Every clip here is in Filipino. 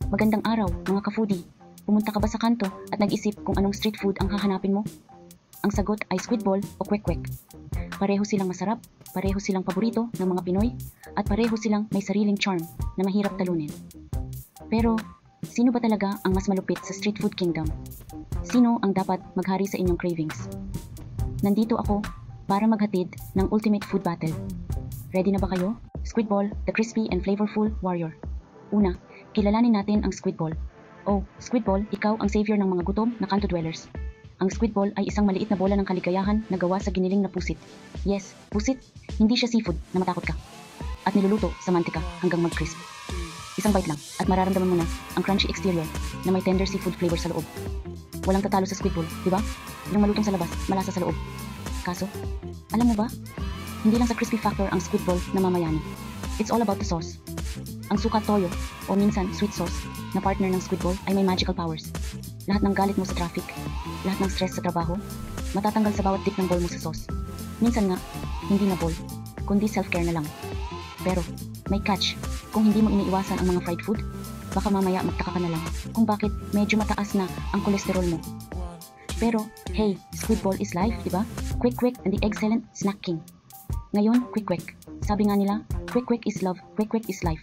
Magandang araw, mga ka-foodie. Pumunta ka ba sa kanto at nag-isip kung anong street food ang hahanapin mo? Ang sagot ay squid ball o kwek-kwek. Pareho silang masarap, pareho silang paborito ng mga Pinoy, at pareho silang may sariling charm na mahirap talunin. Pero, sino ba talaga ang mas malupit sa street food kingdom? Sino ang dapat maghari sa inyong cravings? Nandito ako para maghatid ng ultimate food battle. Ready na ba kayo? Squid ball, the crispy and flavorful warrior. Una, kilalanin natin ang squid ball. Oh, squid ball, ikaw ang savior ng mga gutom na kanto dwellers. Ang squid ball ay isang maliit na bola ng kaligayahan na gawa sa giniling na pusit. Yes, pusit, hindi siya seafood na matakot ka. At niluluto sa mantika hanggang mag-crisp. Isang bite lang at mararamdaman mo na ang crunchy exterior na may tender seafood flavor sa loob. Walang tatalo sa squid ball, di ba? Yung malutong sa labas, malasa sa loob. Kaso, alam mo ba? Hindi lang sa crispy factor ang squid ball na mamayani. It's all about the sauce. Ang suka toyo o minsan sweet sauce na partner ng squid ball ay may magical powers. Lahat ng galit mo sa traffic, lahat ng stress sa trabaho, matatanggal sa bawat dip ng bowl mo sa sauce. Minsan nga, hindi na bowl, kundi self-care na lang. Pero, may catch. Kung hindi mo iniiwasan ang mga fried food, baka mamaya magtaka ka na lang kung bakit medyo mataas na ang kolesterol mo. Pero, hey, squid ball is life, diba? Quick and the excellent snack king. Ngayon, quick. Sabi nga nila, quick is love, quick is life.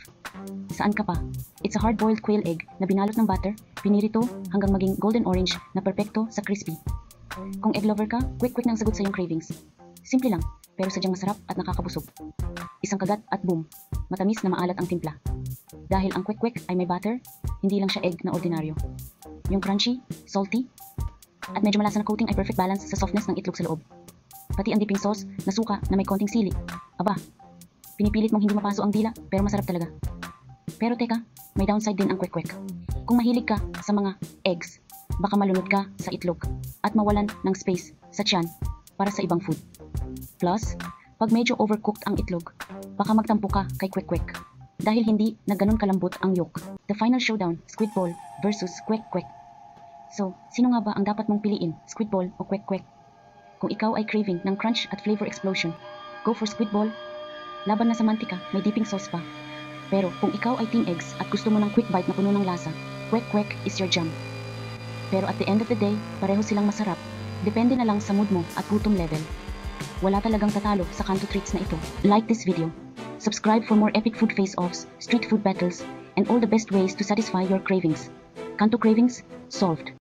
Saan ka pa? It's a hard-boiled quail egg na binalot ng butter, pinirito hanggang maging golden orange na perpekto sa crispy. Kung egg lover ka, quick na ang sagot sa iyong cravings. Simple lang, pero sadyang masarap at nakakabusog. Isang kagat at boom, matamis na maalat ang timpla. Dahil ang quick ay may butter, hindi lang siya egg na ordinaryo. Yung crunchy, salty, at medyo malasa na coating ay perfect balance sa softness ng itlog sa loob. Pati ang dipping sauce na suka na may konting sili. Aba, pinipilit mong hindi mapaso ang dila pero masarap talaga. Pero teka, may downside din ang kwek-kwek. Kung mahilig ka sa mga eggs, baka malunod ka sa itlog at mawalan ng space sa tiyan para sa ibang food. Plus, pag medyo overcooked ang itlog, baka magtampo ka kay kwek-kwek dahil hindi na ganun kalambot ang yolk. The final showdown, squid ball versus kwek-kwek. So, sino nga ba ang dapat mong piliin, squid ball o kwek-kwek? Kung ikaw ay craving ng crunch at flavor explosion, go for squid ball. Laban na sa mantika, may dipping sauce pa. Pero kung ikaw ay team eggs at gusto mo ng quick bite na puno ng lasa, kwek-kwek is your jam. Pero at the end of the day, pareho silang masarap. Depende na lang sa mood mo at gutom level. Wala talagang tatalo sa kanto treats na ito. Like this video. Subscribe for more epic food face-offs, street food battles, and all the best ways to satisfy your cravings. Kanto cravings, solved.